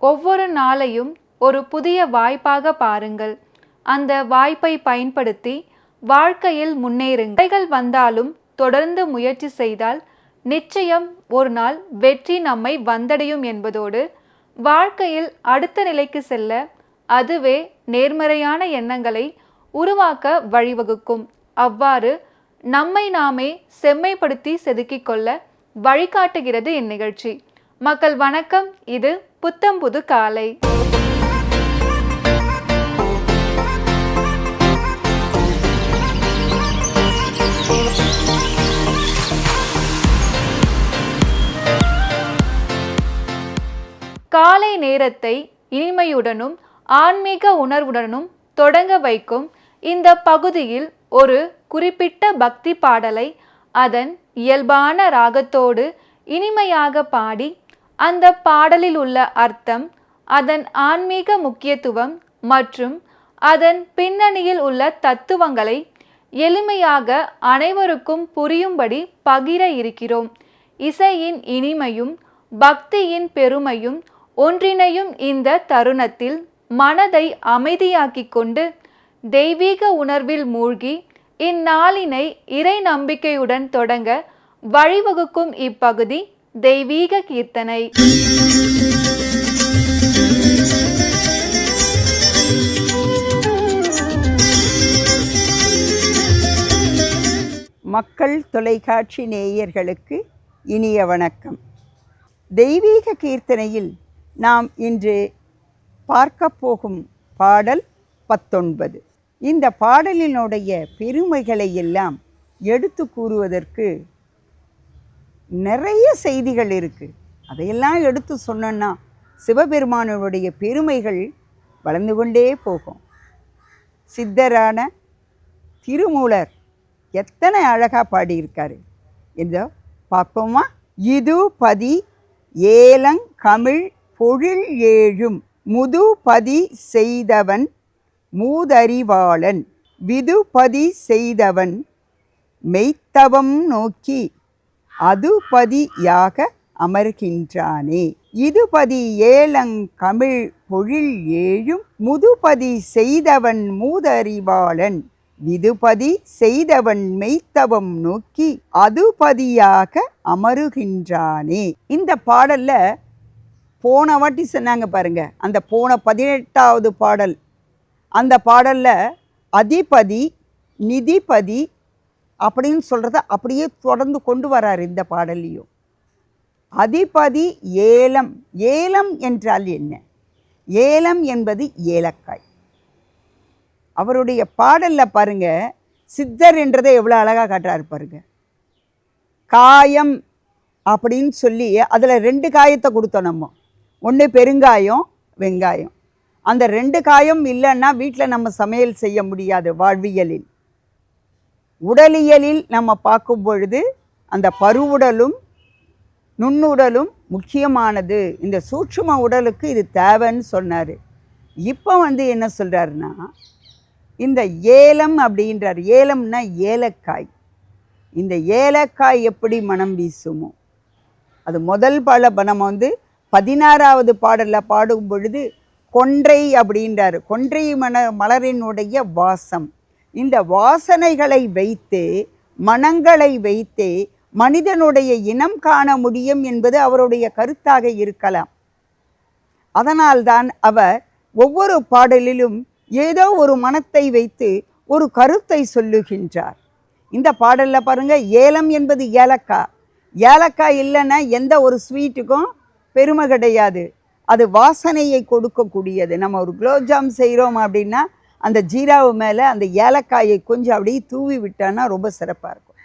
ஒவ்வொரு நாளையும் ஒரு புதிய வாய்ப்பாக பாருங்கள். அந்த வாய்ப்பை பயன்படுத்தி வாழ்க்கையில் முன்னேறுங்கள். தடைகள் வந்தாலும் தொடர்ந்து முயற்சி செய்தால் நிச்சயம் ஒரு நாள் வெற்றி நம்மை வந்தடையும் என்பதோடு வாழ்க்கையில் அடுத்த நிலைக்கு செல்ல அதுவே நேர்மறையான எண்ணங்களை உருவாக்க வழிவகுக்கும். அவ்வாறு நம்மை நாமே செம்மைப்படுத்தி செதுக்கிக் கொள்ள வழிகாட்டுகிறது இந்நிகழ்ச்சி. மக்கள் வணக்கம். இது புத்தம்புது காலை. காலை நேரத்தை இனிமையுடனும் ஆன்மீக உணர்வுடனும் தொடங்க வைக்கும் இந்த பகுதியில் ஒரு குறிப்பிட்ட பக்தி பாடலை அதன் இயல்பான ராகத்தோடு இனிமையாக பாடி அந்த பாடலில் உள்ள அர்த்தம், அதன் ஆன்மீக முக்கியத்துவம் மற்றும் அதன் பின்னணியில் உள்ள தத்துவங்களை எளிமையாக அனைவருக்கும் புரியும்படி பகிர இருக்கிறோம். இசையின் இனிமையும் பக்தியின் பெருமையும் ஒன்றிணையும் இந்த தருணத்தில் மனதை அமைதியாக்கிக் கொண்டு தெய்வீக உணர்வில் மூழ்கி இந்நாளினை இறை நம்பிக்கையுடன் தொடங்க வழிவகுக்கும் இப்பகுதி தெய்வீக கீர்த்தனை. மக்கள் தொலைக்காட்சி நேயர்களுக்கு இனிய வணக்கம். தெய்வீக கீர்த்தனையில் நாம் இன்று பார்க்க போகும் பாடல் 19. இந்த பாடலினுடைய பெருமைகளை எல்லாம் எடுத்து கூறுவதற்கு நிறைய செய்திகள் இருக்குது. அதையெல்லாம் எடுத்து சொன்னோன்னா சிவபெருமானுடைய பெருமைகள் வளர்ந்து கொண்டே போகும். சித்தரான திருமூலர் எத்தனை அழகாக பாடியிருக்காரு இந்த பார்ப்போமா? இது பதி ஏலங் கமிழ் பொழில் ஏழும் முதுபதி செய்தவன் மூதறிவாளன் விதுபதி செய்தவன் மெய்த்தவம் நோக்கி அதுபதியாக அமர்கின்றானே. இதுபதி ஏலங் கமிழ் பொழில் ஏழும் முதுபதி செய்தவன் மூதறிவாளன் விதுபதி செய்தவன் மெய்த்தவம் நோக்கி அதுபதியாக அமருகின்றானே. இந்த பாடல்ல போன வாட்டி சொன்னாங்க பாருங்க, அந்த போன 18வது பாடல், அந்த பாடல்ல அதிபதி நிதிபதி அப்படின்னு சொல்கிறத அப்படியே தொடர்ந்து கொண்டு வராரு இந்த பாடல்லையும். அதிபதி ஏலம். ஏலம் என்றால் என்ன? ஏலம் என்பது ஏலக்காய். அவருடைய பாடலில் பாருங்க, சித்தர் என்றதை எவ்வளோ அழகாக காட்டுறாரு பாருங்க. காயம் அப்படின்னு சொல்லி அதில் 2 காயத்தை கொடுத்தோம் நம்ம. ஒன்று பெருங்காயம், வெங்காயம். அந்த 2 காயம் இல்லைன்னா வீட்டில் நம்ம சமையல் செய்ய முடியாது. வாழ்வியலில் உடலியலில் நம்ம பார்க்கும் பொழுது அந்த பருவுடலும் நுண்ணுடலும் முக்கியமானது. இந்த சூட்சும உடலுக்கு இது தேவைன்னு சொன்னார். இப்போ என்ன சொல்கிறாருன்னா, இந்த ஏலம் அப்படின்றார். ஏலம்னா ஏலக்காய். இந்த ஏலக்காய் எப்படி மனம் வீசுமோ அது முதல் நம்ம 16வது பாடலில் பாடும் பொழுது கொன்றை அப்படின்றார். கொன்றை மலரினுடைய வாசம். இந்த வாசனைகளை வைத்து மனங்களை வைத்து மனிதனுடைய இனம் காண முடியும் என்பது அவருடைய கருத்தாக இருக்கலாம். அதனால்தான் அவர் ஒவ்வொரு பாடலிலும் ஏதோ ஒரு மனத்தை வைத்து ஒரு கருத்தை சொல்லுகின்றார். இந்த பாடலில் பாருங்கள், ஏலம் என்பது ஏலக்காய். ஏலக்காய் இல்லைன்னா எந்த ஒரு ஸ்வீட்டுக்கும் பெருமை கிடையாது. அது வாசனையை கொடுக்கக்கூடியது. நம்ம ஒரு குலோப்ஜாம் செய்கிறோம் அப்படின்னா அந்த ஜீராவு மேலே அந்த ஏலக்காயை கொஞ்சம் அப்படியே தூவி விட்டான்னா ரொம்ப சிறப்பாக இருக்கும்.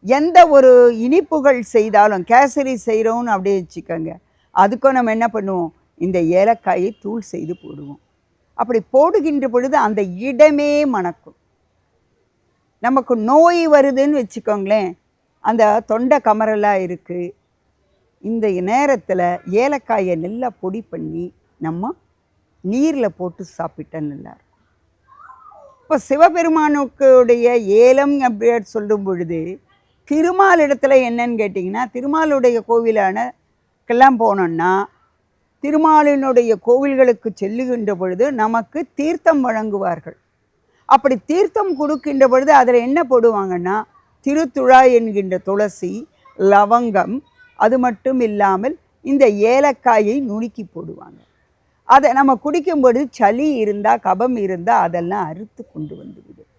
எந்த ஒரு இனிப்புகள் செய்தாலும், கேசரி செய்கிறோன்னு அப்படியே வச்சுக்கோங்க, அதுக்கும் நம்ம என்ன பண்ணுவோம், இந்த ஏலக்காயை தூள் செய்து போடுவோம். அப்படி போடுகின்ற பொழுது அந்த இடமே மணக்கும். நமக்கு நோய் வருதுன்னு வச்சுக்கோங்களேன், அந்த தொண்டை கமரலாக இருக்குது, இந்த நேரத்தில் ஏலக்காயை நல்லா பொடி பண்ணி நம்ம நீரில் போட்டு சாப்பிட்டா நல்லாயிருக்கும். இப்போ சிவபெருமானுக்குடைய ஏலம் அப்படின்னு சொல்லும் பொழுது திருமால் இடத்துல என்னன்னு கேட்டிங்கன்னா, திருமாலுடைய கோவிலான கெல்லாம் போனோன்னா திருமாலினுடைய கோவில்களுக்கு செல்லுகின்ற பொழுது நமக்கு தீர்த்தம் வழங்குவார்கள். அப்படி தீர்த்தம் கொடுக்கின்ற பொழுது அதில் என்ன போடுவாங்கன்னா, திருத்துழாய் என்கின்ற துளசி, லவங்கம், அது மட்டும் இல்லாமல் இந்த ஏலக்காயை நுணுக்கி போடுவாங்க. அதை நம்ம குடிக்கும்பொழுது சளி இருந்தால், கபம் இருந்தால் அதெல்லாம் அறுத்து கொண்டு வந்துவிடும்.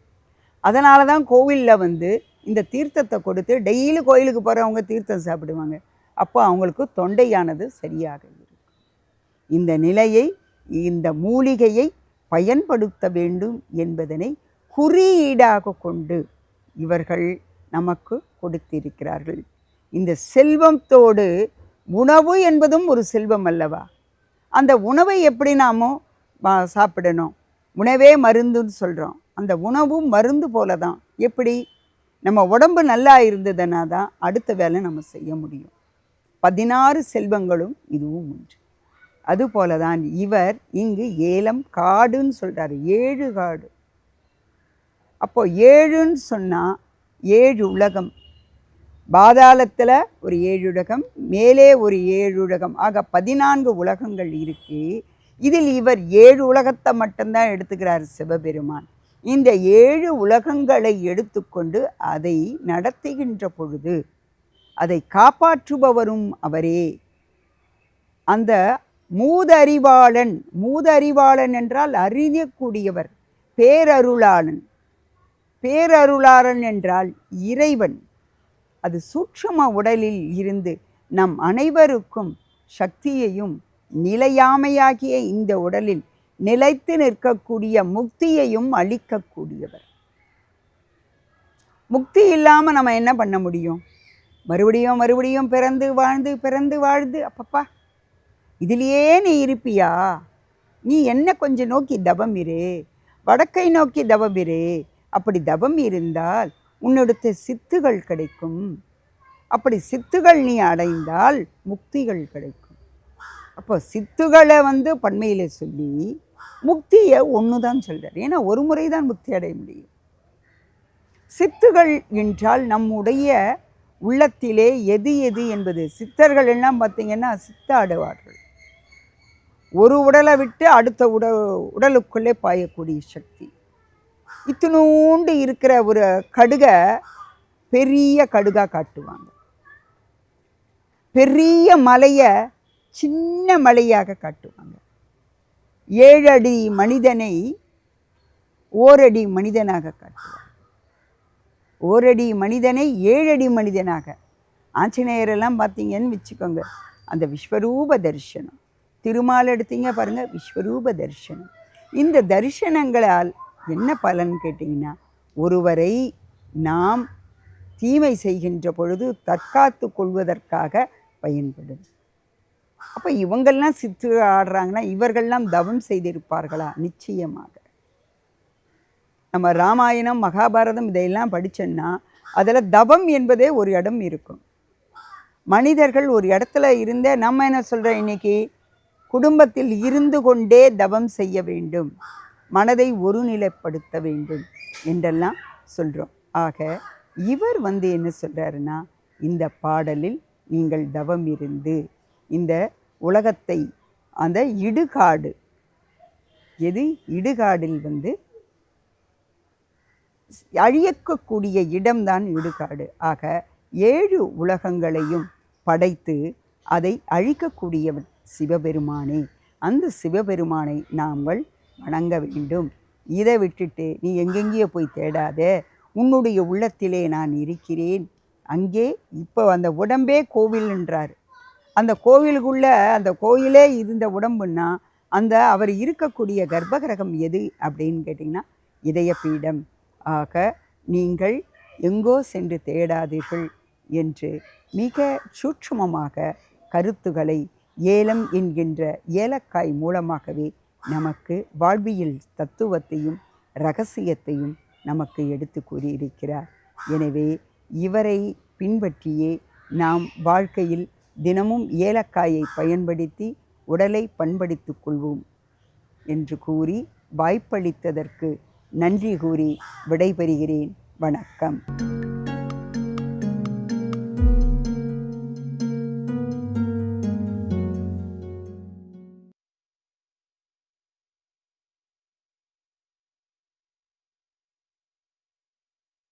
அதனால தான் கோவிலில் இந்த தீர்த்தத்தை கொடுத்து டெய்லி கோயிலுக்கு போகிறவங்க தீர்த்தம் சாப்பிடுவாங்க. அப்போ அவங்களுக்கு தொண்டையானது சரியாக இருக்கும். இந்த நிலையை, இந்த மூலிகையை பயன்படுத்த வேண்டும் என்பதனை குறியீடாக கொண்டு இவர்கள் நமக்கு கொடுத்திருக்கிறார்கள். இந்த செல்வத்தோடு உணவு என்பதும் ஒரு செல்வம் அல்லவா? அந்த உணவை எப்படி நாமோ சாப்பிடணும்? உணவே மருந்துன்னு சொல்கிறோம். அந்த உணவும் மருந்து போல தான். எப்படி? நம்ம உடம்பு நல்லா இருந்ததுன்னா தான் அடுத்த வேலை நம்ம செய்ய முடியும். 16 செல்வங்களும் இதுவும் ஒன்று. அதுபோல தான் இவர் இங்கு ஏலம் காடுன்னு சொல்கிறார். 7 காடு. அப்போ 7ன்னு சொன்னால் 7 உலகம். பாதாளத்தில் ஒரு 7 உலகம், மேலே ஒரு 7 உலகம், ஆக 14 உலகங்கள் இருக்கு. இதில் இவர் 7 உலகத்தை மட்டும்தான் எடுத்துக்கிறார் சிவபெருமான். இந்த 7 உலகங்களை எடுத்துக்கொண்டு அதை நடத்துகின்ற பொழுது அதை காப்பாற்றுபவரும் அவரே. அந்த மூதறிவாளன், மூதறிவாளன் என்றால் அறியக்கூடியவர், பேரருளாளன். பேரருளாளன் என்றால் இறைவன். அது சூட்சும உடலில் இருந்து நம் அனைவருக்கும் சக்தியையும் நிலையாமையாகிய இந்த உடலில் நிலைத்து நிற்கக்கூடிய முக்தியையும் அளிக்கக்கூடியவர். முக்தி இல்லாமல் நம்ம என்ன பண்ண முடியும்? மறுபடியும் மறுபடியும் பிறந்து வாழ்ந்து பிறந்து வாழ்ந்து, அப்பப்பா இதிலேயே நீ இருப்பியா? நீ என்ன கொஞ்சம் நோக்கி தவம் இரு, வடக்கை நோக்கி தவம் இரு. அப்படி தவம் இருந்தால் உன்னிடத்து சித்துகள் கிடைக்கும். அப்படி சித்துகள் நீ அடைந்தால் முக்திகள் கிடைக்கும். அப்போ சித்துகளை பன்மையில் சொல்லி முக்தியை ஒன்று தான் சொல்கிறார். ஏன்னா ஒரு முறை தான் முக்தி அடைய முடியும். சித்துகள் என்றால் நம்முடைய உள்ளத்திலே எது எது என்பது. சித்தர்கள் எல்லாம் பார்த்திங்கன்னா சித்தாடுவார்கள். ஒரு உடலை விட்டு அடுத்த உடலுக்குள்ளே பாயக்கூடிய சக்தி. இத்தினூண்டு இருக்கிற ஒரு கடுகை பெரிய கடுகாக காட்டுவாங்க. பெரிய மலையை சின்ன மலையாக காட்டுவாங்க. 7 அடி மனிதனை ஓரடி மனிதனாக காட்டுவாங்க. ஓரடி மனிதனை 7 அடி மனிதனாக. ஆஞ்சநேயரெல்லாம் பார்த்தீங்கன்னு வச்சுக்கோங்க, அந்த விஸ்வரூப தரிசனம். திருமால் எடுத்தீங்க பாருங்கள், விஸ்வரூப தரிசனம். இந்த தரிசனங்களால் என்ன பலன் கேட்டிங்கன்னா, ஒருவரை நாம் தீமை செய்கின்ற பொழுது தற்காத்து கொள்வதற்காக பயன்படும். அப்போ இவங்கெல்லாம் சித்து ஆடுறாங்கன்னா இவர்கள்லாம் தவம் செய்திருப்பார்களா? நிச்சயமாக. நம்ம ராமாயணம், மகாபாரதம் இதையெல்லாம் படித்தோன்னா அதில் தவம் என்பதே ஒரு இடம் இருக்கும். மனிதர்கள் ஒரு இடத்துல இருந்தே, நம்ம என்ன சொல்கிறோம், இன்றைக்கி குடும்பத்தில் இருந்து கொண்டே தவம் செய்ய வேண்டும், மனதை ஒருநிலைப்படுத்த வேண்டும் என்றெல்லாம் சொல்கிறோம். ஆக இவர் என்ன சொல்கிறாருன்னா, இந்த பாடலில் நீங்கள் தவம் இருந்து இந்த உலகத்தை, அந்த இடுகாடு, எது இடுகாடில் அழியக்கூடிய இடம்தான் இடுகாடு. ஆக 7 உலகங்களையும் படைத்து அதை அழிக்கக்கூடியவன் சிவபெருமானே. அந்த சிவபெருமானை நாங்கள் வணங்க வேண்டும். இதை விட்டுட்டு நீ எங்கெங்கேயோ போய் தேடாதே, உன்னுடைய உள்ளத்திலே நான் இருக்கிறேன். அங்கே இப்போ அந்த உடம்பே கோவில்ன்றார். அந்த கோவிலுக்குள்ளே, அந்த கோயிலே இருந்த உடம்புன்னா அந்த அவர் இருக்கக்கூடிய கர்ப்பகிரகம் எது அப்படின்னு கேட்டிங்கன்னா இதயபீடம். ஆக நீங்கள் எங்கோ சென்று தேடாதீர்கள் என்று மிக சூட்சுமமாக கருத்துக்களை ஏலம் என்கின்ற ஏலக்காய் மூலமாகவே நமக்கு வாழ்வியல் தத்துவத்தையும் இரகசியத்தையும் நமக்கு எடுத்து கூறியிருக்கிறார். எனவே இவரை பின்பற்றியே நாம் வாழ்க்கையில் தினமும் ஏலக்காயை பயன்படுத்தி உடலை பண்படுத்திக் கொள்வோம் என்று கூறி வாய்ப்பளித்ததற்கு நன்றி கூறி விடைபெறுகிறேன். வணக்கம்.